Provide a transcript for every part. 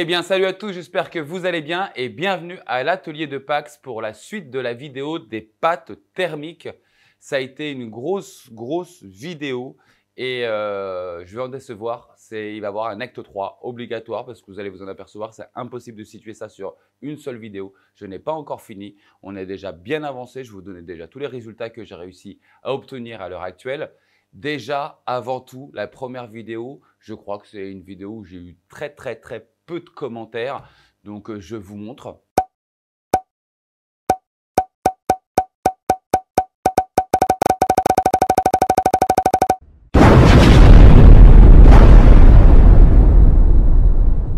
Eh bien, salut à tous, j'espère que vous allez bien et bienvenue à l'atelier de Pax pour la suite de la vidéo des pâtes thermiques. Ça a été une grosse vidéo et je vais en décevoir. Il va y avoir un acte 3 obligatoire parce que vous allez vous en apercevoir, c'est impossible de situer ça sur une seule vidéo. Je n'ai pas encore fini, on est déjà bien avancé. Je vous donnais déjà tous les résultats que j'ai réussi à obtenir à l'heure actuelle. Déjà, avant tout, la première vidéo, je crois que c'est une vidéo où j'ai eu très peu de commentaires. Donc, je vous montre.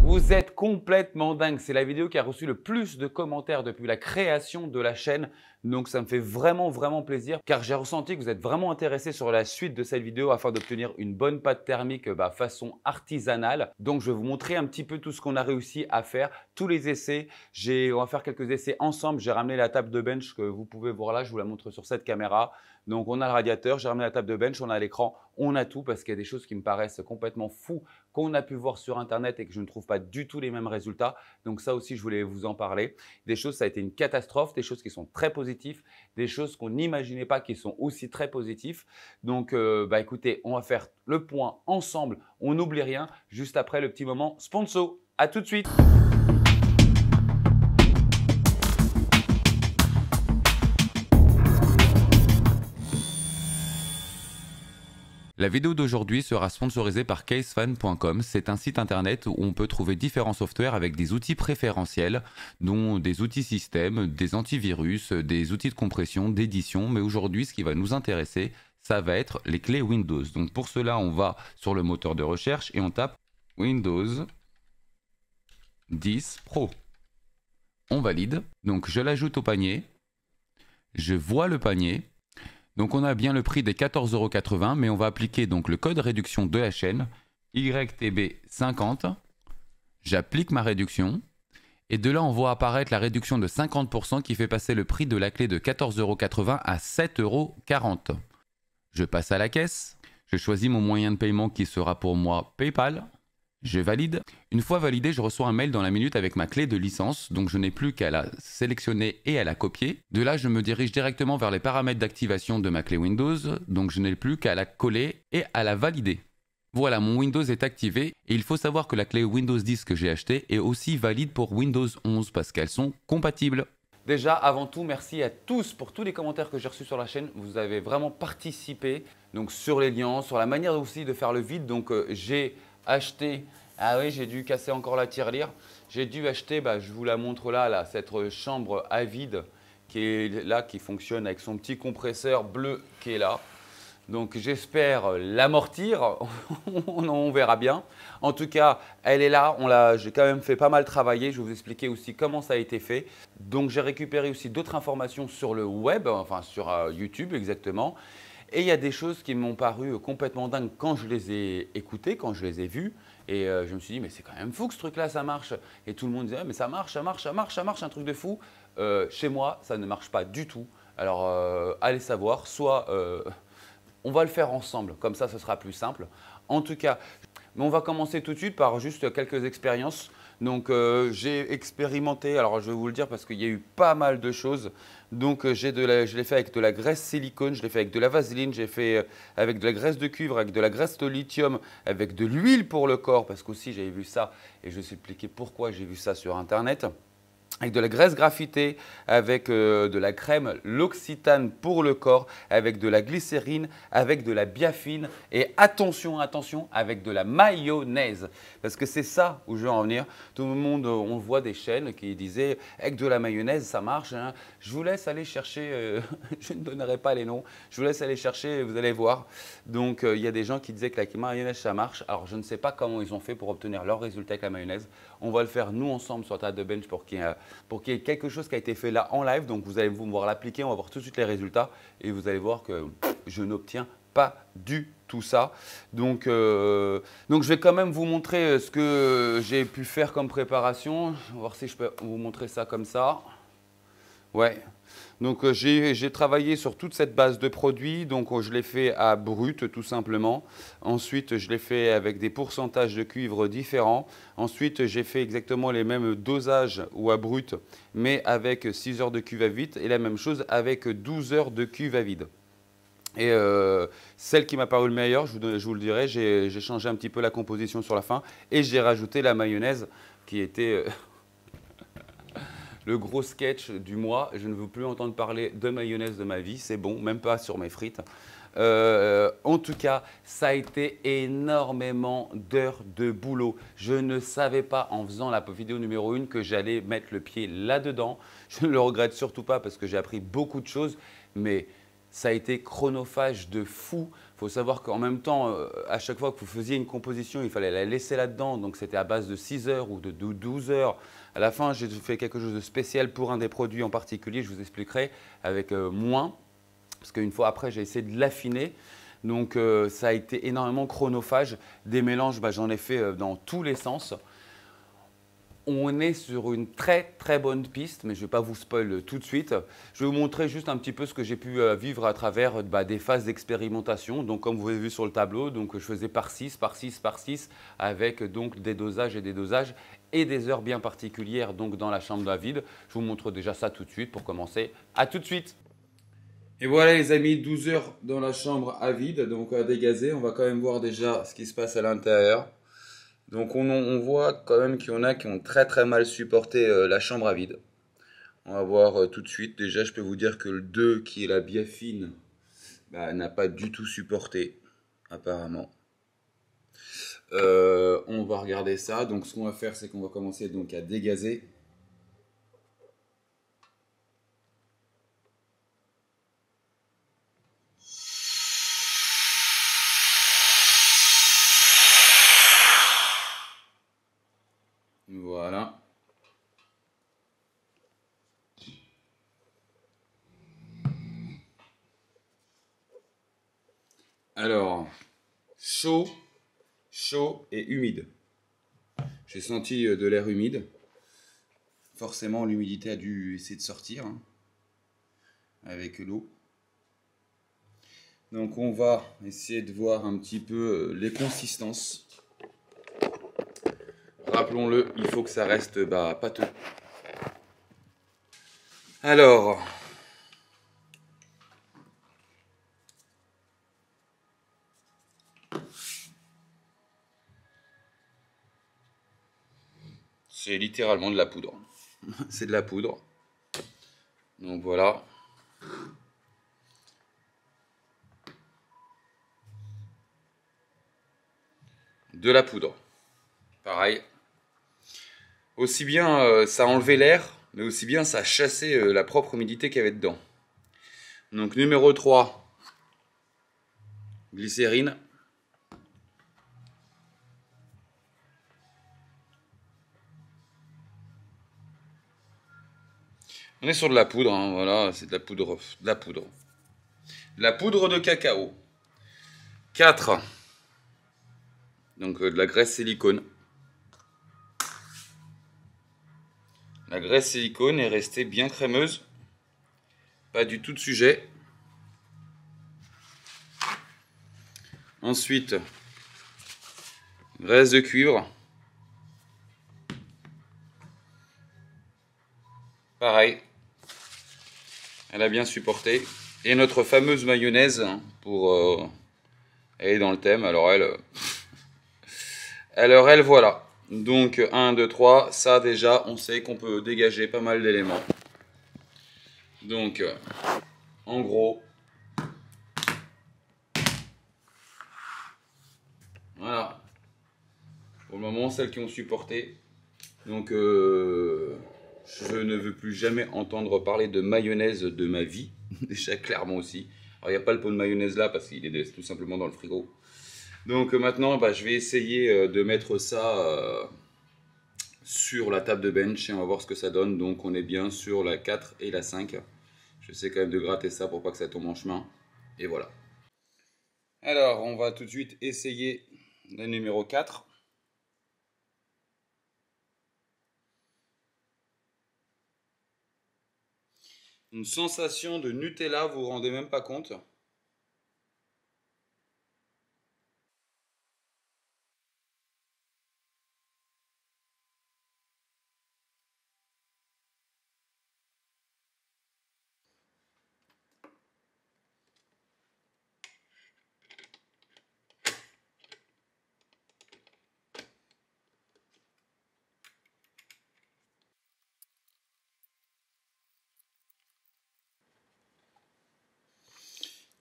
Vous êtes complètement dingue. C'est la vidéo qui a reçu le plus de commentaires depuis la création de la chaîne. Donc, ça me fait vraiment plaisir car j'ai ressenti que vous êtes vraiment intéressés sur la suite de cette vidéo afin d'obtenir une bonne pâte thermique façon artisanale. Donc, je vais vous montrer un petit peu tout ce qu'on a réussi à faire, tous les essais. On va faire quelques essais ensemble. J'ai ramené la table de bench que vous pouvez voir là. Je vous la montre sur cette caméra. Donc, on a le radiateur, j'ai ramené la table de bench, on a l'écran, on a tout parce qu'il y a des choses qui me paraissent complètement fous qu'on a pu voir sur Internet et que je ne trouve pas du tout les mêmes résultats. Donc ça aussi, je voulais vous en parler. Des choses, ça a été une catastrophe, des choses qui sont très positives, des choses qu'on n'imaginait pas qui sont aussi très positives. Donc, écoutez, on va faire le point ensemble. On n'oublie rien juste après le petit moment sponsor. À tout de suite. La vidéo d'aujourd'hui sera sponsorisée par casefan.com. C'est un site internet où on peut trouver différents softwares avec des outils préférentiels, dont des outils système, des antivirus, des outils de compression, d'édition. Mais aujourd'hui, ce qui va nous intéresser, ça va être les clés Windows. Donc pour cela, on va sur le moteur de recherche et on tape Windows 10 Pro. On valide. Donc je l'ajoute au panier. Je vois le panier. Donc on a bien le prix des 14,80 €, mais on va appliquer donc le code réduction de la chaîne, YTB50. J'applique ma réduction. Et de là, on voit apparaître la réduction de 50% qui fait passer le prix de la clé de 14,80 € à 7,40 €. Je passe à la caisse. Je choisis mon moyen de paiement qui sera pour moi PayPal. Je valide. Une fois validé, je reçois un mail dans la minute avec ma clé de licence, donc je n'ai plus qu'à la sélectionner et à la copier. De là, je me dirige directement vers les paramètres d'activation de ma clé Windows, donc je n'ai plus qu'à la coller et à la valider. Voilà, mon Windows est activé et il faut savoir que la clé Windows 10 que j'ai achetée est aussi valide pour Windows 11 parce qu'elles sont compatibles. Déjà, avant tout, merci à tous pour tous les commentaires que j'ai reçus sur la chaîne. Vous avez vraiment participé donc sur les liens, sur la manière aussi de faire le vide. Donc, j'ai acheté, ah oui, j'ai dû casser encore la tirelire. J'ai dû acheter, je vous la montre là, cette chambre à vide qui est là, qui fonctionne avec son petit compresseur bleu qui est là. Donc j'espère l'amortir, on verra bien. En tout cas, elle est là, j'ai quand même fait pas mal travailler. Je vais vous expliquer aussi comment ça a été fait. Donc j'ai récupéré aussi d'autres informations sur le web, enfin sur YouTube exactement. Et il y a des choses qui m'ont paru complètement dingues quand je les ai écoutées, quand je les ai vues. Et je me suis dit, mais c'est quand même fou que ce truc-là, ça marche. Et tout le monde disait, ah, mais ça marche, un truc de fou. Chez moi, ça ne marche pas du tout. Alors, allez savoir, soit on va le faire ensemble, comme ça, ce sera plus simple. En tout cas, mais on va commencer tout de suite par juste quelques expériences. Donc, j'ai expérimenté, alors je vais vous le dire parce qu'il y a eu pas mal de choses. Donc, je l'ai fait avec de la graisse silicone, je l'ai fait avec de la vaseline, j'ai fait avec de la graisse de cuivre, avec de la graisse de lithium, avec de l'huile pour le corps, parce qu'aussi j'avais vu ça et je vais vous expliquer pourquoi j'ai vu ça sur Internet. Avec de la graisse graphitée, avec de la crème L'Occitane pour le corps, avec de la glycérine, avec de la biafine et attention, avec de la mayonnaise. Parce que c'est ça où je veux en venir. Tout le monde, on voit des chaînes qui disaient avec de la mayonnaise, ça marche. Hein. Je vous laisse aller chercher, je ne donnerai pas les noms, je vous laisse aller chercher, vous allez voir. Donc, il y a des gens qui disaient que la mayonnaise, ça marche. Alors, je ne sais pas comment ils ont fait pour obtenir leur résultat avec la mayonnaise. On va le faire nous ensemble sur la table de bench pour qu'il y ait quelque chose qui a été fait là en live. Donc, vous allez voir l'appliquer, on va voir tout de suite les résultats et vous allez voir que je n'obtiens pas du tout ça. Donc, je vais quand même vous montrer ce que j'ai pu faire comme préparation. On va voir si je peux vous montrer ça comme ça. Ouais. Donc j'ai travaillé sur toute cette base de produits, donc je l'ai fait à brut tout simplement. Ensuite je l'ai fait avec des pourcentages de cuivre différents. Ensuite j'ai fait exactement les mêmes dosages ou à brut, mais avec 6 heures de cuve à vide et la même chose avec 12 heures de cuve à vide. Et celle qui m'a paru le meilleur, je vous le dirai, j'ai changé un petit peu la composition sur la fin et j'ai rajouté la mayonnaise qui était le gros sketch du mois. Je ne veux plus entendre parler de mayonnaise de ma vie, c'est bon, même pas sur mes frites. En tout cas, ça a été énormément d'heures de boulot. Je ne savais pas en faisant la vidéo numéro 1 que j'allais mettre le pied là-dedans. Je ne le regrette surtout pas parce que j'ai appris beaucoup de choses, mais ça a été chronophage de fou. Il faut savoir qu'en même temps, à chaque fois que vous faisiez une composition, il fallait la laisser là-dedans. Donc c'était à base de 6 heures ou de 12 heures. À la fin, j'ai fait quelque chose de spécial pour un des produits en particulier, je vous expliquerai, avec moins. Parce qu'une fois après, j'ai essayé de l'affiner. Donc ça a été énormément chronophage. Des mélanges, j'en ai fait dans tous les sens. On est sur une très très bonne piste, mais je ne vais pas vous spoil tout de suite. Je vais vous montrer juste un petit peu ce que j'ai pu vivre à travers des phases d'expérimentation. Donc comme vous avez vu sur le tableau, donc, je faisais par 6, par 6, par 6, avec donc des dosages et des heures bien particulières donc, dans la chambre à vide. Je vous montre déjà ça tout de suite pour commencer. À tout de suite. Et voilà les amis, 12 heures dans la chambre à vide, donc à dégazer. On va quand même voir déjà ce qui se passe à l'intérieur. Donc on voit quand même qu'il y en a qui ont très très mal supporté la chambre à vide. On va voir tout de suite. Déjà, je peux vous dire que le 2, qui est la biafine, n'a pas du tout supporté, apparemment. On va regarder ça. Donc ce qu'on va faire, c'est qu'on va commencer donc à dégazer. Voilà. Alors, chaud, chaud et humide. J'ai senti de l'air humide. Forcément, l'humidité a dû essayer de sortir avec l'eau. Donc on va essayer de voir un petit peu les consistances. Rappelons-le, il faut que ça reste pâteux. Alors, c'est littéralement de la poudre. C'est de la poudre. Donc voilà. De la poudre. Pareil. Aussi bien ça a enlevé l'air, mais aussi bien ça a chassé la propre humidité qu'il y avait dedans. Donc numéro 3, glycérine. On est sur de la poudre, hein, voilà, c'est de la poudre. De la poudre. De la poudre de cacao. 4. Donc de la graisse silicone. La graisse silicone est restée bien crémeuse. Pas du tout de sujet. Ensuite, graisse de cuivre. Pareil. Elle a bien supporté. Et notre fameuse mayonnaise pour aller dans le thème. Alors elle voilà. Donc 1, 2, 3. Ça déjà, on sait qu'on peut dégager pas mal d'éléments. Donc en gros, voilà. Pour le moment, celles qui ont supporté. Donc je ne veux plus jamais entendre parler de mayonnaise de ma vie. Déjà clairement aussi. Alors il n'y a pas le pot de mayonnaise là parce qu'il est tout simplement dans le frigo. Donc maintenant je vais essayer de mettre ça sur la table de bench et on va voir ce que ça donne. Donc on est bien sur la 4 et la 5. J'essaie quand même de gratter ça pour pas que ça tombe en chemin. Et voilà. Alors on va tout de suite essayer la numéro 4. Une sensation de Nutella, vous vous rendez même pas compte.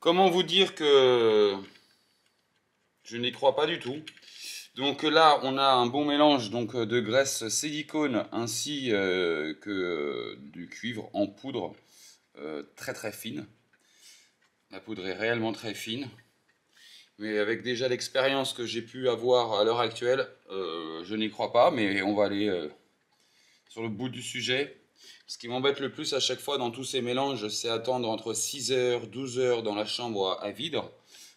Comment vous dire que je n'y crois pas du tout. Donc là, on a un bon mélange donc de graisse silicone ainsi que du cuivre en poudre très très fine. La poudre est réellement très fine. Mais avec déjà l'expérience que j'ai pu avoir à l'heure actuelle, je n'y crois pas, mais on va aller sur le bout du sujet. Ce qui m'embête le plus à chaque fois dans tous ces mélanges, c'est attendre entre 6 heures, 12 heures dans la chambre à vide.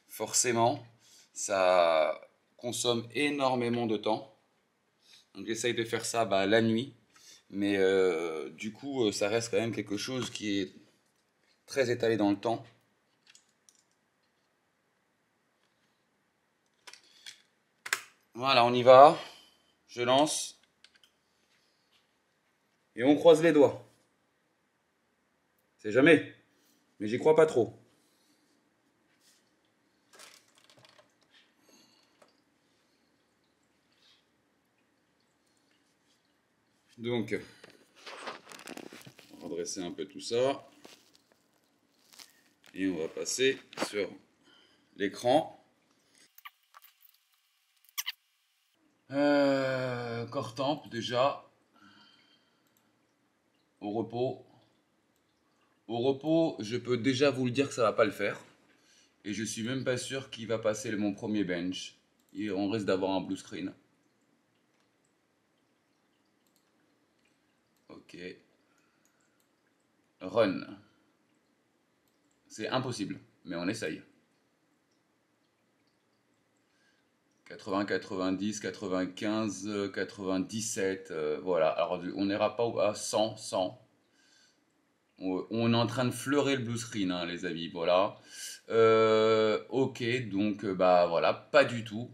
Forcément, ça consomme énormément de temps. Donc j'essaye de faire ça la nuit. Mais du coup, ça reste quand même quelque chose qui est très étalé dans le temps. Voilà, on y va. Je lance. Et on croise les doigts. C'est jamais. Mais j'y crois pas trop. Donc, on va redresser un peu tout ça. Et on va passer sur l'écran. Corps temp déjà. Au repos. Au repos, je peux déjà vous le dire que ça va pas le faire. Et je suis même pas sûr qu'il va passer mon premier bench. Et on risque d'avoir un blue screen. Ok. Run. C'est impossible, mais on essaye. 80, 90, 95, 97, voilà. Alors on n'ira pas à 100, 100. On est en train de fleurer le blue screen, hein, les amis, voilà. Ok, donc voilà, pas du tout.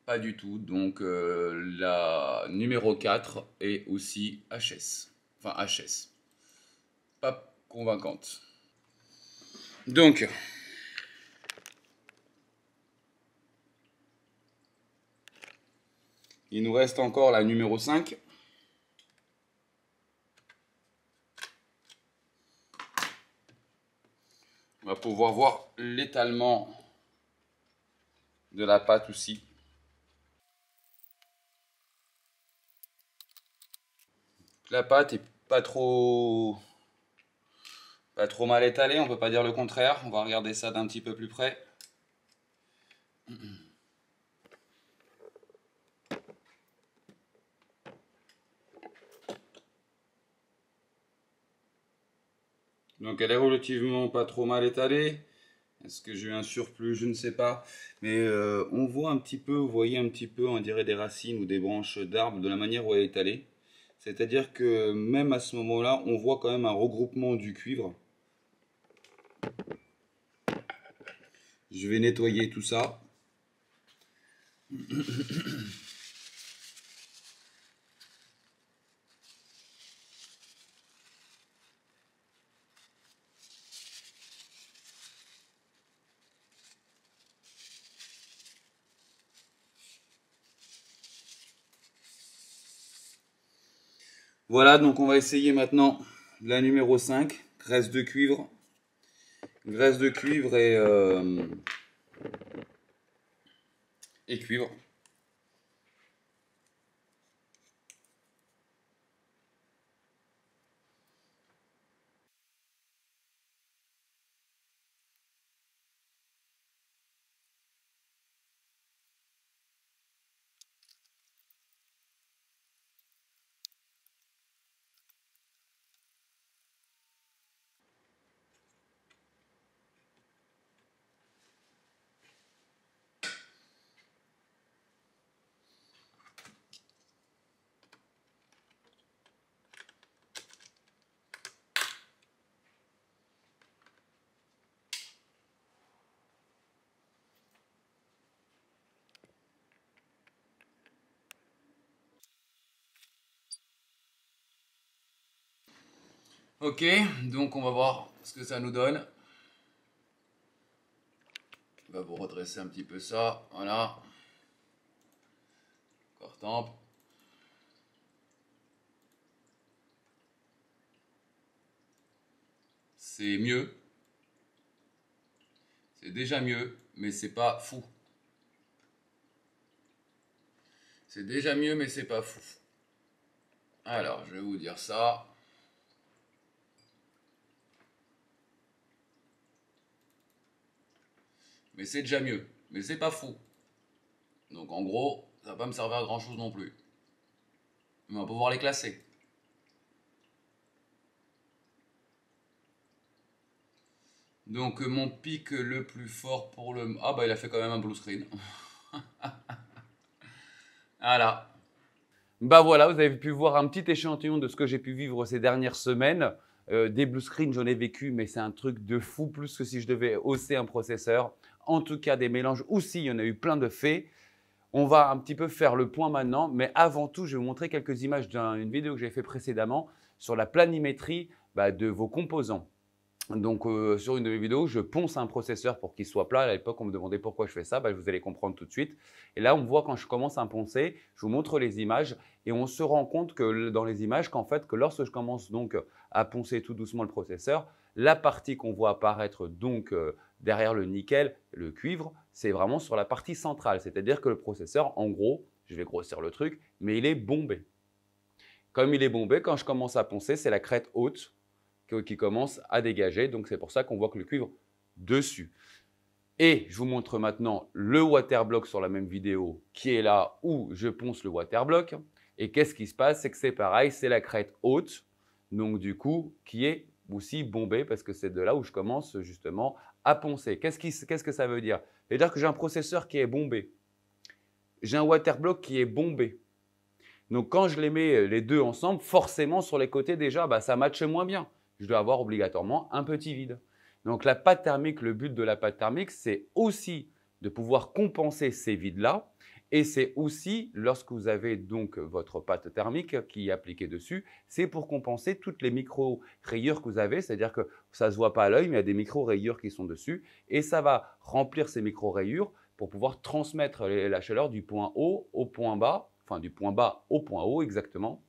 Pas du tout. Donc la numéro 4 est aussi HS. Enfin HS. Pas convaincante. Donc, il nous reste encore la numéro 5. On va pouvoir voir l'étalement de la pâte aussi. La pâte est pas trop mal étalée, on peut pas dire le contraire. On va regarder ça d'un petit peu plus près. Donc elle est relativement pas trop mal étalée. Est-ce que j'ai eu un surplus? Je ne sais pas. Mais on voit un petit peu, vous voyez un petit peu, on dirait des racines ou des branches d'arbres de la manière où elle est étalée. C'est-à-dire que même à ce moment-là, on voit quand même un regroupement du cuivre. Je vais nettoyer tout ça. Voilà, donc on va essayer maintenant la numéro 5, graisse de cuivre. Graisse de cuivre et cuivre. Ok, donc on va voir ce que ça nous donne. On va vous redresser un petit peu ça, voilà. Corps temple. C'est mieux. C'est déjà mieux, mais c'est pas fou. C'est déjà mieux, mais c'est pas fou. Alors, je vais vous dire ça. Mais c'est déjà mieux. Mais c'est pas fou. Donc en gros, ça va pas me servir à grand chose non plus. Mais on va pouvoir les classer. Donc mon pic le plus fort pour le... Ah bah il a fait quand même un blue screen. Voilà. Bah voilà, vous avez pu voir un petit échantillon de ce que j'ai pu vivre ces dernières semaines. Des blue screens, j'en ai vécu, mais c'est un truc de fou, plus que si je devais hausser un processeur. En tout cas, des mélanges aussi, il y en a eu plein de faits. On va un petit peu faire le point maintenant, mais avant tout, je vais vous montrer quelques images d'une vidéo que j'ai fait précédemment sur la planimétrie de vos composants. Donc, sur une de mes vidéos, je ponce un processeur pour qu'il soit plat. À l'époque, on me demandait pourquoi je fais ça. Vous allez comprendre tout de suite. Et là, on voit quand je commence à poncer, je vous montre les images et on se rend compte que dans les images, qu'en fait, que lorsque je commence donc à poncer tout doucement le processeur, la partie qu'on voit apparaître donc derrière le nickel, le cuivre, c'est vraiment sur la partie centrale. C'est-à-dire que le processeur, en gros, je vais grossir le truc, mais il est bombé. Comme il est bombé, quand je commence à poncer, c'est la crête haute qui commence à dégager. Donc, c'est pour ça qu'on voit que le cuivre dessus. Et je vous montre maintenant le waterblock sur la même vidéo qui est là où je ponce le waterblock. Et qu'est-ce qui se passe? C'est que c'est pareil, c'est la crête haute, donc du coup, qui est aussi bombée parce que c'est de là où je commence justement à poncer. Qu'est-ce que ça veut dire? Ça veut dire que j'ai un processeur qui est bombé. J'ai un waterblock qui est bombé. Donc, quand je les mets les deux ensemble, forcément, sur les côtés déjà, ça matche moins bien. Je dois avoir obligatoirement un petit vide. Donc, la pâte thermique, le but de la pâte thermique, c'est aussi de pouvoir compenser ces vides-là. Et c'est aussi, lorsque vous avez donc votre pâte thermique qui est appliquée dessus, c'est pour compenser toutes les micro-rayures que vous avez. C'est-à-dire que ça ne se voit pas à l'œil, mais il y a des micro-rayures qui sont dessus. Et ça va remplir ces micro-rayures pour pouvoir transmettre la chaleur du point haut au point bas, enfin du point bas au point haut exactement.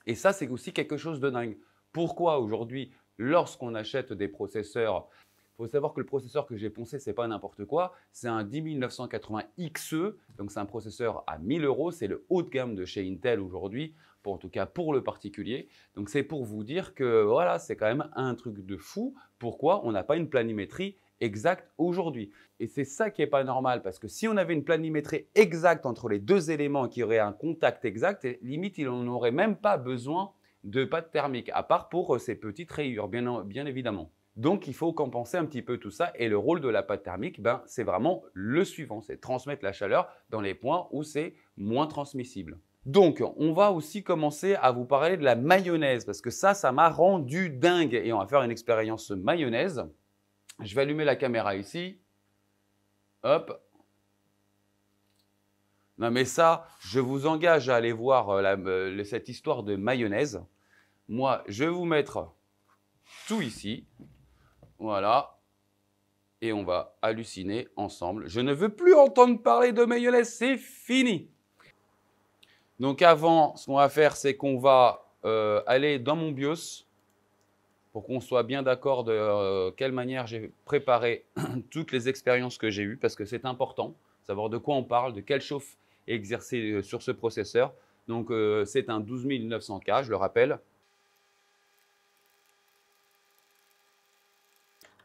Et ça, c'est aussi quelque chose de dingue. Pourquoi aujourd'hui, lorsqu'on achète des processeurs, il faut savoir que le processeur que j'ai poncé, ce n'est pas n'importe quoi, c'est un 10980 XE, donc c'est un processeur à 1000 €, c'est le haut de gamme de chez Intel aujourd'hui, en tout cas pour le particulier. Donc c'est pour vous dire que voilà, c'est quand même un truc de fou. Pourquoi on n'a pas une planimétrie exacte aujourd'hui? Et c'est ça qui n'est pas normal, parce que si on avait une planimétrie exacte entre les deux éléments, qui aurait un contact exact, limite, il n'en aurait même pas besoin de pâte thermique, à part pour ces petites rayures, bien évidemment. Donc, il faut compenser un petit peu tout ça. Et le rôle de la pâte thermique, c'est vraiment le suivant, c'est transmettre la chaleur dans les points où c'est moins transmissible. Donc, on va aussi commencer à vous parler de la mayonnaise, parce que ça m'a rendu dingue. Et on va faire une expérience mayonnaise. Je vais allumer la caméra ici. Hop. Non mais ça, je vous engage à aller voir cette histoire de mayonnaise. Moi, je vais vous mettre tout ici. Voilà. Et on va halluciner ensemble. Je ne veux plus entendre parler de mayonnaise, c'est fini. Donc avant, ce qu'on va faire, c'est qu'on va aller dans mon BIOS pour qu'on soit bien d'accord de quelle manière j'ai préparé toutes les expériences que j'ai eues, parce que c'est important, savoir de quoi on parle, de quelle chauffe est exercée sur ce processeur. Donc c'est un 12900K, je le rappelle.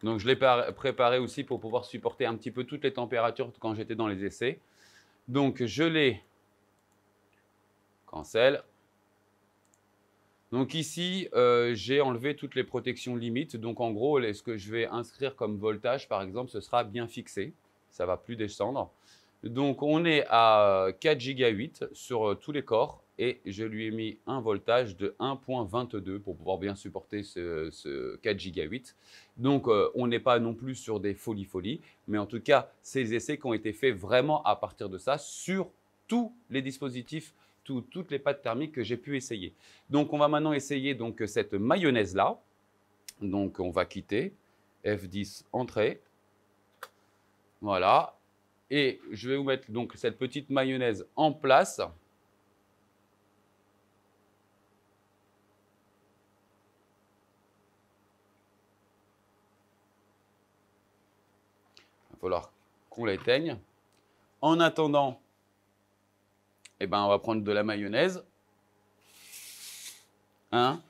Donc je l'ai préparé aussi pour pouvoir supporter un petit peu toutes les températures quand j'étais dans les essais. Donc je l'ai cancel. Donc ici, j'ai enlevé toutes les protections limites. Donc en gros, ce que je vais inscrire comme voltage, par exemple, ce sera bien fixé. Ça ne va plus descendre. Donc on est à 4 Go 8 sur tous les corps. Et je lui ai mis un voltage de 1.22 pour pouvoir bien supporter ce 4 Go 8. Donc on n'est pas non plus sur des folies. Mais en tout cas, ces essais qui ont été faits vraiment à partir de ça sur tous les dispositifs, toutes les pâtes thermiques que j'ai pu essayer. Donc, on va maintenant essayer donc cette mayonnaise-là. Donc, on va quitter. F10, entrée. Voilà. Et je vais vous mettre donc cette petite mayonnaise en place. Il va falloir qu'on l'éteigne. En attendant, eh ben, on va prendre de la mayonnaise. Hein?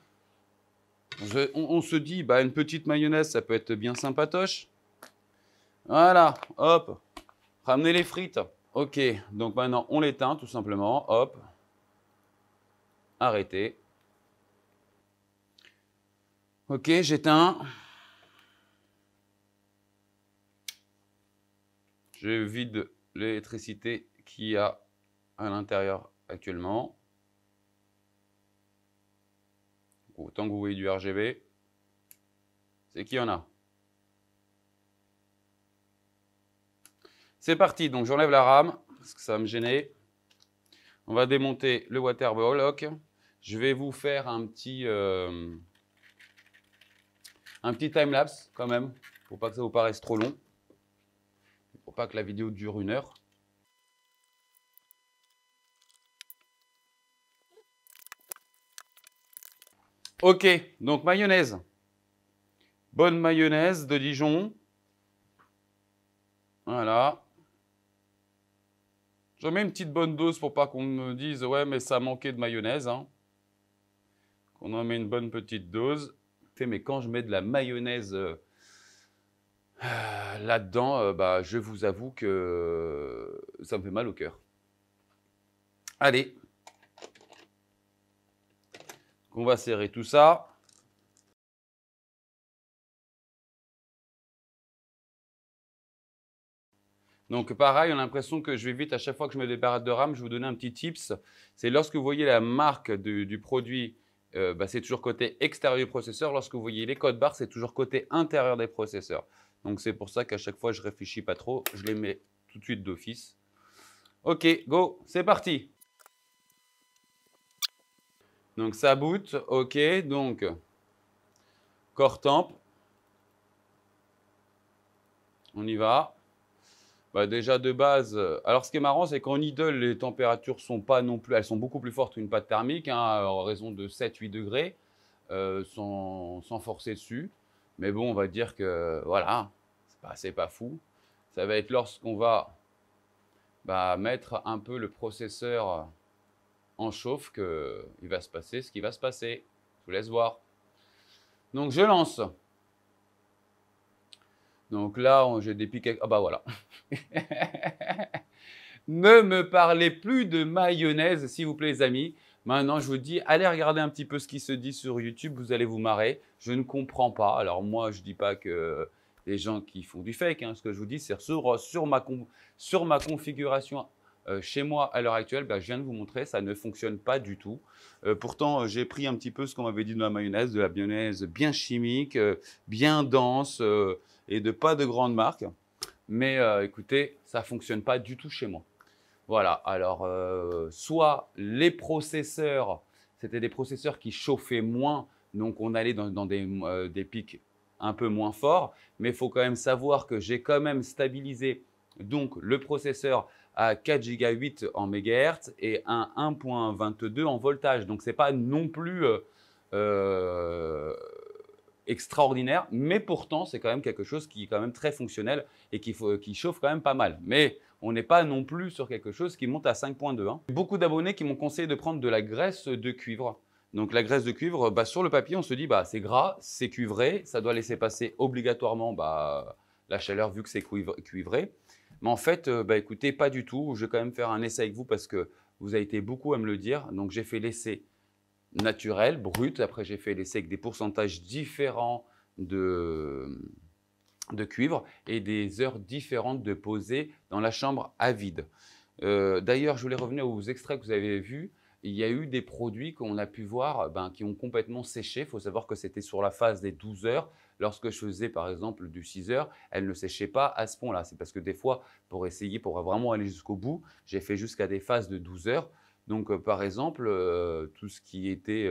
On se dit, bah, une petite mayonnaise, ça peut être bien sympatoche. Voilà, hop, ramenez les frites. Ok, donc maintenant, on l'éteint tout simplement. Hop, arrêtez. Ok, j'éteins. Je vide l'électricité qu'il y a à l'intérieur actuellement. Autant que vous voyez du RGB, c'est qu'il y en a. C'est parti, donc j'enlève la RAM, parce que ça va me gêner. On va démonter le waterlock. Je vais vous faire un petit time-lapse quand même, pour pas que ça vous paraisse trop long. Pour pas que la vidéo dure 1 heure. Ok, donc mayonnaise. Bonne mayonnaise de Dijon. Voilà. J'en mets une petite bonne dose pour pas qu'on me dise « Ouais, mais ça manquait de mayonnaise. Hein. » Qu'on en met une bonne petite dose. Mais quand je mets de la mayonnaise là-dedans, bah, je vous avoue que ça me fait mal au cœur. Allez. On va serrer tout ça. Donc pareil, on a l'impression que je vais vite à chaque fois que je mets des barrettes de RAM. Je vais vous donner un petit tips. C'est lorsque vous voyez la marque du produit, bah, c'est toujours côté extérieur du processeur. Lorsque vous voyez les codes barres, c'est toujours côté intérieur des processeurs. Donc c'est pour ça qu'à chaque fois, je ne réfléchis pas trop. Je les mets tout de suite d'office. Ok, go, c'est parti. Donc ça boot, ok. Donc core temp. On y va. Bah déjà de base, alors ce qui est marrant, c'est qu'en idle, les températures sont pas non plus, elles sont beaucoup plus fortes qu'une pâte thermique, hein, en raison de 7-8 degrés, sans forcer dessus. Mais bon, on va dire que voilà, c'est pas fou. Ça va être lorsqu'on va mettre un peu le processeur en chauffe qu'il va se passer ce qui va se passer. Je vous laisse voir. Donc je lance. Donc là, j'ai des pics. Ah bah voilà. Ne me parlez plus de mayonnaise, s'il vous plaît, les amis. Maintenant, je vous dis, allez regarder un petit peu ce qui se dit sur YouTube, vous allez vous marrer. Je ne comprends pas. Alors moi, je ne dis pas que les gens qui font du fake, hein, ce que je vous dis, c'est sur ma configuration chez moi à l'heure actuelle, bah, je viens de vous montrer, ça ne fonctionne pas du tout. Pourtant, j'ai pris un petit peu ce qu'on m'avait dit de la mayonnaise bien chimique, bien dense et de pas de grande marque. Mais écoutez, ça ne fonctionne pas du tout chez moi. Voilà, alors soit les processeurs, c'était des processeurs qui chauffaient moins, donc on allait dans des pics un peu moins forts, mais il faut quand même savoir que j'ai quand même stabilisé donc le processeur à 4 Go 8 en MHz et un 1.22 en voltage. Donc ce n'est pas non plus extraordinaire, mais pourtant c'est quand même quelque chose qui est quand même très fonctionnel et qui chauffe quand même pas mal. Mais on n'est pas non plus sur quelque chose qui monte à 5.2. Hein. Beaucoup d'abonnés qui m'ont conseillé de prendre de la graisse de cuivre. Donc la graisse de cuivre, sur le papier, on se dit c'est gras, c'est cuivré, ça doit laisser passer obligatoirement la chaleur vu que c'est cuivré. Mais en fait, écoutez, pas du tout. Je vais quand même faire un essai avec vous parce que vous avez été beaucoup à me le dire. Donc j'ai fait l'essai naturel, brut. Après, j'ai fait l'essai avec des pourcentages différents de cuivre et des heures différentes de poser dans la chambre à vide. D'ailleurs, je voulais revenir aux extraits que vous avez vus. Il y a eu des produits qu'on a pu voir qui ont complètement séché. Il faut savoir que c'était sur la phase des 12 heures. Lorsque je faisais par exemple du 6 heures, elle ne séchait pas à ce point-là. C'est parce que des fois, pour vraiment aller jusqu'au bout, j'ai fait jusqu'à des phases de 12 heures. Donc, par exemple, tout ce qui était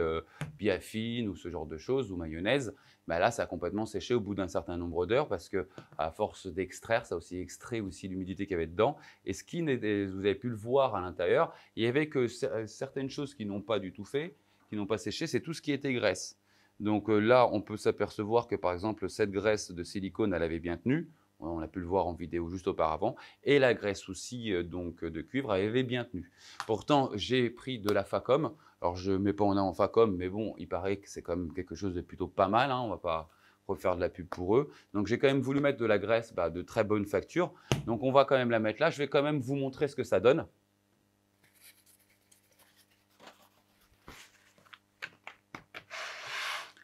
biafine ou ce genre de choses, ou mayonnaise, bah là, ça a complètement séché au bout d'un certain nombre d'heures parce que, à force d'extraire, ça a aussi extrait aussi l'humidité qu'il y avait dedans. Et ce qui n'était, vous avez pu le voir à l'intérieur, il y avait que certaines choses qui n'ont pas du tout fait, qui n'ont pas séché, c'est tout ce qui était graisse. Donc là, on peut s'apercevoir que, par exemple, cette graisse de silicone, elle avait bien tenu. On a pu le voir en vidéo juste auparavant. Et la graisse aussi donc, de cuivre avait bien tenu. Pourtant, j'ai pris de la Facom. Alors, je ne mets pas en Facom, mais bon, il paraît que c'est quand même quelque chose de plutôt pas mal. Hein. On ne va pas refaire de la pub pour eux. Donc, j'ai quand même voulu mettre de la graisse de très bonne facture. Donc, on va quand même la mettre là. Je vais quand même vous montrer ce que ça donne.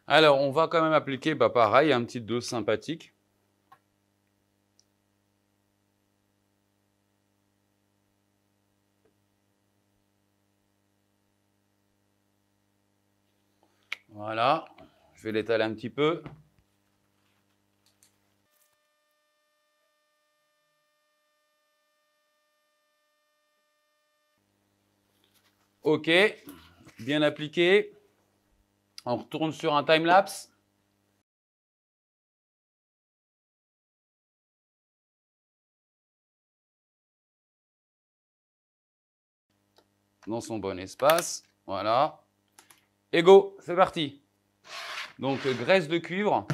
Alors, on va quand même appliquer, pareil, un petit dose sympathique. Voilà, je vais l'étaler un petit peu. OK, bien appliqué. On retourne sur un time-lapse. Dans son bon espace, voilà. Et go, c'est parti. Donc, graisse de cuivre.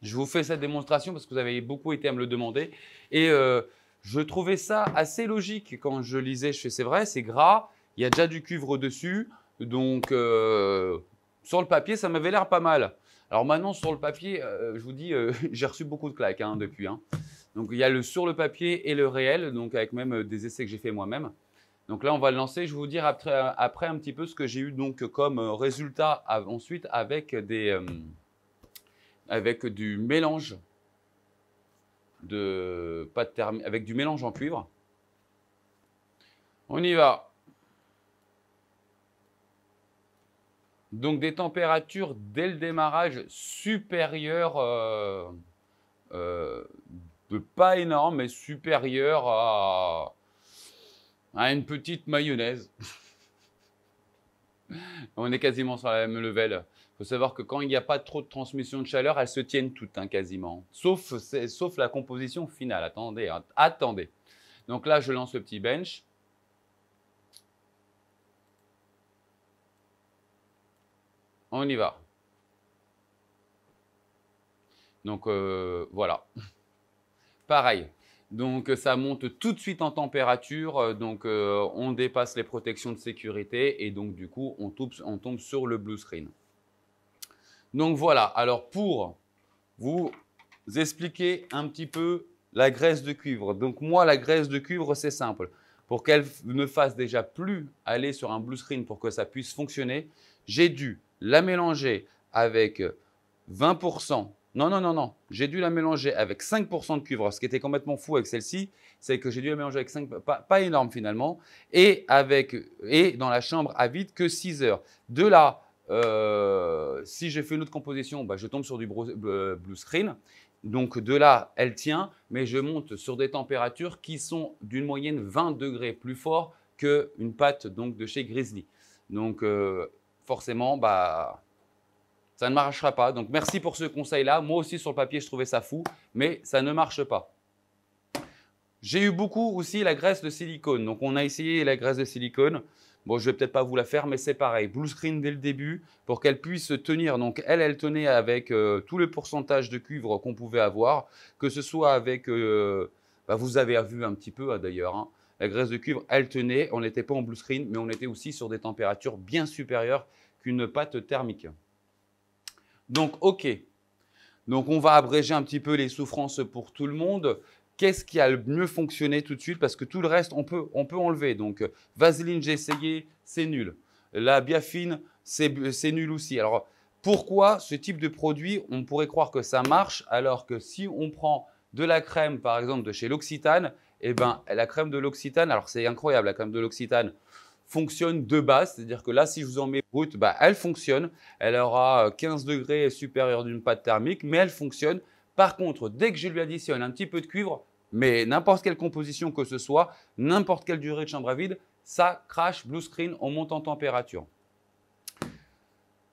Je vous fais cette démonstration parce que vous avez beaucoup été à me le demander. Et je trouvais ça assez logique quand je lisais. Je fais, c'est vrai, c'est gras. Il y a déjà du cuivre dessus. Donc, sur le papier, ça m'avait l'air pas mal. Alors maintenant, sur le papier, je vous dis, j'ai reçu beaucoup de claques depuis. Donc, il y a le sur le papier et le réel, donc avec même des essais que j'ai fait moi-même. Donc là, on va le lancer. Je vais vous dire après un petit peu ce que j'ai eu donc comme résultat ensuite avec du mélange de pâte thermique, avec du mélange en cuivre. On y va. Donc des températures dès le démarrage supérieures, de pas énorme, mais supérieures à une petite mayonnaise. On est quasiment sur la même level. Il faut savoir que quand il n'y a pas trop de transmission de chaleur, elles se tiennent toutes quasiment. Sauf la composition finale. Attendez, attendez. Donc là, je lance le petit bench. On y va. Donc voilà. Pareil. Donc ça monte tout de suite en température. Donc on dépasse les protections de sécurité. Et donc du coup, on tombe sur le blue screen. Donc voilà. Alors pour vous expliquer un petit peu la graisse de cuivre. Donc moi, la graisse de cuivre, c'est simple. Pour qu'elle ne fasse déjà plus aller sur un blue screen pour que ça puisse fonctionner, j'ai dû la mélanger avec 20%. Non. J'ai dû la mélanger avec 5% de cuivre. Ce qui était complètement fou avec celle-ci, c'est que j'ai dû la mélanger avec 5%, pas énorme finalement, et dans la chambre à vide que 6 heures. De là, si j'ai fait une autre composition, je tombe sur du blue screen. Donc de là, elle tient, mais je monte sur des températures qui sont d'une moyenne 20 degrés plus fort qu'une pâte donc, de chez Grizzly. Donc forcément, ça ne marchera pas. Donc merci pour ce conseil-là. Moi aussi sur le papier, je trouvais ça fou, mais ça ne marche pas. J'ai eu beaucoup aussi la graisse de silicone. Donc on a essayé la graisse de silicone. Bon, je ne vais peut-être pas vous la faire, mais c'est pareil. Blue screen dès le début pour qu'elle puisse tenir. Donc, elle tenait avec tout le pourcentage de cuivre qu'on pouvait avoir, que ce soit avec, vous avez vu un petit peu d'ailleurs, la graisse de cuivre, elle tenait. On n'était pas en blue screen, mais on était aussi sur des températures bien supérieures qu'une pâte thermique. Donc, OK. Donc, on va abréger un petit peu les souffrances pour tout le monde. Qu'est-ce qui a le mieux fonctionné tout de suite? Parce que tout le reste, on peut enlever. Donc, Vaseline, j'ai essayé, c'est nul. La biafine, c'est nul aussi. Alors, pourquoi ce type de produit, on pourrait croire que ça marche, alors que si on prend de la crème, par exemple, de chez L'Occitane, eh ben, la crème de L'Occitane, alors c'est incroyable, la crème de L'Occitane fonctionne de base. C'est-à-dire que là, si je vous en mets brute, elle fonctionne. Elle aura 15 degrés supérieur d'une pâte thermique, mais elle fonctionne. Par contre, dès que je lui additionne un petit peu de cuivre, Mais n'importe quelle composition que ce soit, n'importe quelle durée de chambre à vide, ça crache blue screen, on monte en température.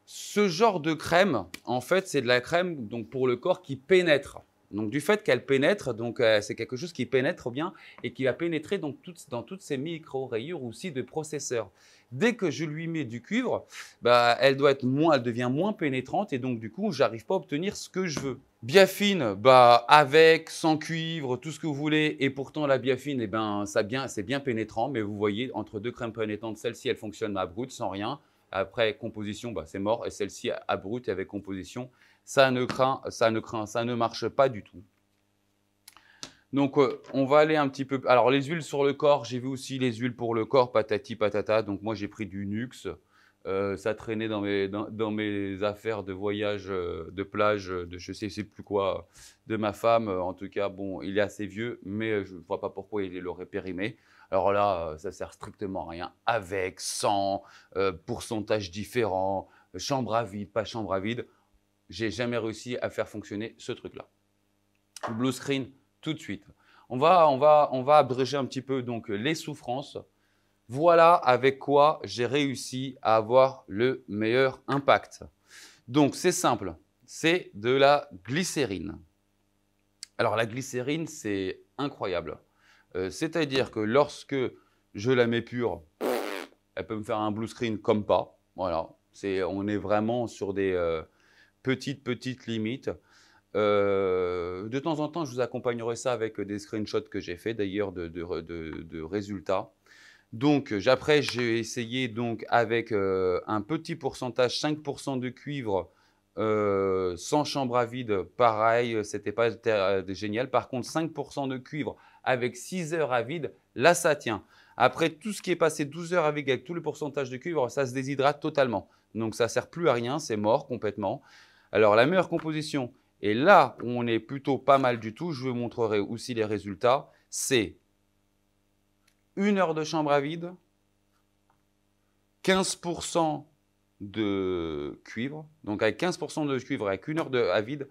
Ce genre de crème, en fait, c'est de la crème donc, pour le corps qui pénètre. Donc, du fait qu'elle pénètre, c'est quelque chose qui pénètre bien et qui va pénétrer donc, dans toutes ces micro-rayures aussi de processeurs. Dès que je lui mets du cuivre, bah, elle devient moins pénétrante et donc du coup, je n'arrive pas à obtenir ce que je veux. Biafine, bah, avec, sans cuivre, tout ce que vous voulez, et pourtant la biafine, eh ben, c'est bien pénétrant, mais vous voyez, entre deux crèmes pénétrantes, celle-ci, elle fonctionne à brut, sans rien. Après, composition, bah, c'est mort. Et celle-ci, à brut et avec composition, ça ne marche pas du tout. Donc, on va aller un petit peu… Alors, les huiles sur le corps, j'ai vu aussi les huiles pour le corps, patati patata. Donc, moi, j'ai pris du Nux. Ça traînait dans mes affaires de voyage, de plage, de je ne sais plus quoi, de ma femme. En tout cas, bon, il est assez vieux, mais je ne vois pas pourquoi il l'aurait périmé. Alors là, ça sert strictement à rien. Avec, sans, pourcentage différent, chambre à vide, pas chambre à vide. J'ai jamais réussi à faire fonctionner ce truc-là. Blue screen, tout de suite. On va abréger un petit peu donc les souffrances. Voilà avec quoi j'ai réussi à avoir le meilleur impact. Donc, c'est simple, c'est de la glycérine. Alors, la glycérine, c'est incroyable. C'est-à-dire que lorsque je la mets pure, elle peut me faire un blue screen comme pas. Voilà, on est vraiment sur des petites limites. De temps en temps, je vous accompagnerai ça avec des screenshots que j'ai fait d'ailleurs de résultats. Donc, après, j'ai essayé donc avec un petit pourcentage, 5% de cuivre, sans chambre à vide. Pareil, c'était pas génial. Par contre, 5% de cuivre avec 6 heures à vide, là, ça tient. Après, tout ce qui est passé 12 heures à vide avec tout le pourcentage de cuivre, ça se déshydrate totalement. Donc, ça ne sert plus à rien, c'est mort complètement. Alors, la meilleure composition, et là où on est plutôt pas mal du tout, je vous montrerai aussi les résultats, c'est 1 heure de chambre à vide, 15% de cuivre. Donc avec 15% de cuivre, avec 1 heure à vide,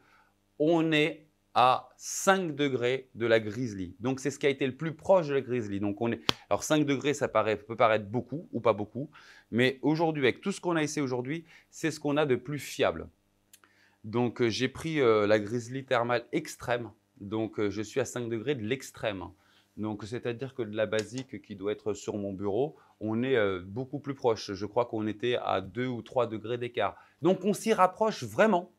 on est à 5 degrés de la grizzly. Donc c'est ce qui a été le plus proche de la grizzly. Donc alors 5 degrés, ça peut paraître beaucoup ou pas beaucoup, mais aujourd'hui, avec tout ce qu'on a essayé aujourd'hui, c'est ce qu'on a de plus fiable. Donc j'ai pris la grizzly thermale extrême. Donc je suis à 5 degrés de l'extrême. Donc c'est-à-dire que de la basique qui doit être sur mon bureau, on est beaucoup plus proche. Je crois qu'on était à 2 ou 3 degrés d'écart. Donc on s'y rapproche vraiment.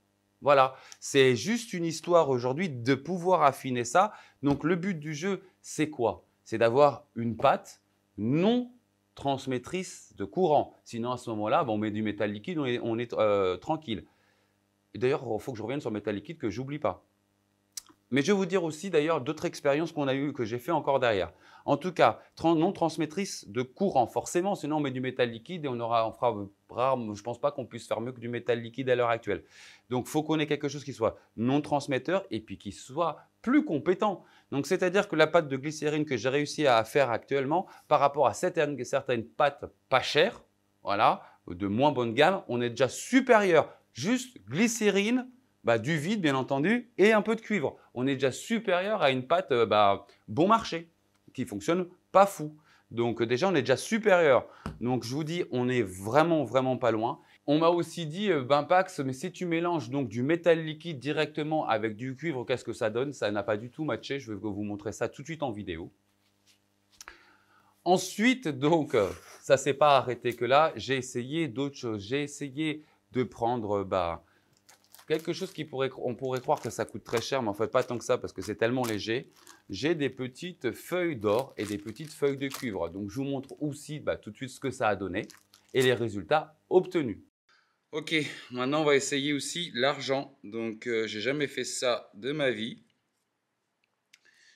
Voilà, c'est juste une histoire aujourd'hui de pouvoir affiner ça. Donc le but du jeu, c'est quoi? C'est d'avoir une pâte non transmettrice de courant. Sinon à ce moment-là, on met du métal liquide, on est tranquille. Et d'ailleurs, il faut que je revienne sur le métal liquide que j'oublie pas. Mais je vais vous dire aussi d'ailleurs d'autres expériences qu'on a eues, que j'ai fait encore derrière. En tout cas, non transmettrice de courant, forcément, sinon on met du métal liquide et on fera rare, je ne pense pas qu'on puisse faire mieux que du métal liquide à l'heure actuelle. Donc, il faut qu'on ait quelque chose qui soit non transmetteur et puis qui soit plus compétent. Donc, c'est-à-dire que la pâte de glycérine que j'ai réussi à faire actuellement, par rapport à certaines pâtes pas chères, voilà, de moins bonne gamme, on est déjà supérieur. Juste glycérine, du vide bien entendu et un peu de cuivre. On est déjà supérieur à une pâte bon marché qui fonctionne pas fou. Donc déjà on est déjà supérieur. Donc je vous dis on est vraiment pas loin. On m'a aussi dit Pax, mais si tu mélanges donc du métal liquide directement avec du cuivre, qu'est-ce que ça donne? Ça n'a pas du tout matché. Je vais vous montrer ça tout de suite en vidéo. Ensuite, donc, ça ne s'est pas arrêté que là. J'ai essayé d'autres choses. J'ai essayé de prendre quelque chose on pourrait croire que ça coûte très cher, mais en fait pas tant que ça parce que c'est tellement léger. J'ai des petites feuilles d'or et des petites feuilles de cuivre. Donc je vous montre aussi tout de suite ce que ça a donné et les résultats obtenus. Ok, maintenant on va essayer aussi l'argent. Donc j'ai jamais fait ça de ma vie.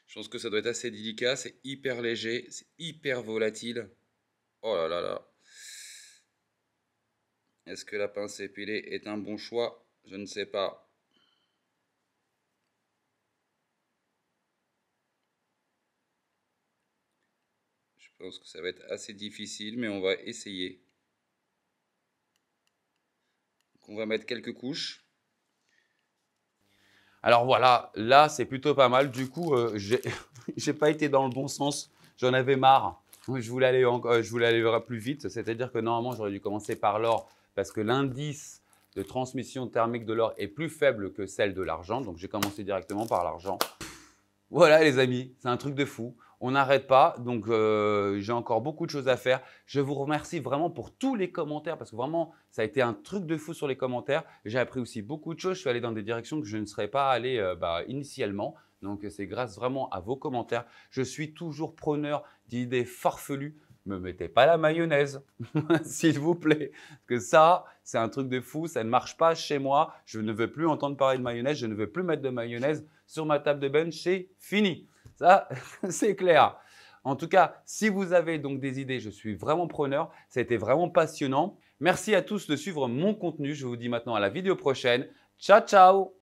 Je pense que ça doit être assez délicat, c'est hyper léger, c'est hyper volatile. Oh là là là. Est-ce que la pince épilée est un bon choix? Je ne sais pas. Je pense que ça va être assez difficile, mais on va essayer. Donc on va mettre quelques couches. Alors voilà, là, c'est plutôt pas mal. Du coup, j'ai j'ai pas été dans le bon sens. J'en avais marre. Je voulais aller plus vite. C'est-à-dire que normalement, j'aurais dû commencer par l'or parce que l'indice de transmission thermique de l'or est plus faible que celle de l'argent. Donc, j'ai commencé directement par l'argent. Voilà les amis, c'est un truc de fou. On n'arrête pas, donc j'ai encore beaucoup de choses à faire. Je vous remercie vraiment pour tous les commentaires parce que vraiment, ça a été un truc de fou sur les commentaires. J'ai appris aussi beaucoup de choses. Je suis allé dans des directions que je ne serais pas allé initialement. Donc, c'est grâce vraiment à vos commentaires. Je suis toujours preneur d'idées farfelues. Ne me mettez pas la mayonnaise, s'il vous plaît. Parce que ça, c'est un truc de fou. Ça ne marche pas chez moi. Je ne veux plus entendre parler de mayonnaise. Je ne veux plus mettre de mayonnaise sur ma table de bench. C'est fini. Ça, c'est clair. En tout cas, si vous avez donc des idées, je suis vraiment preneur. Ça a été vraiment passionnant. Merci à tous de suivre mon contenu. Je vous dis maintenant à la vidéo prochaine. Ciao, ciao!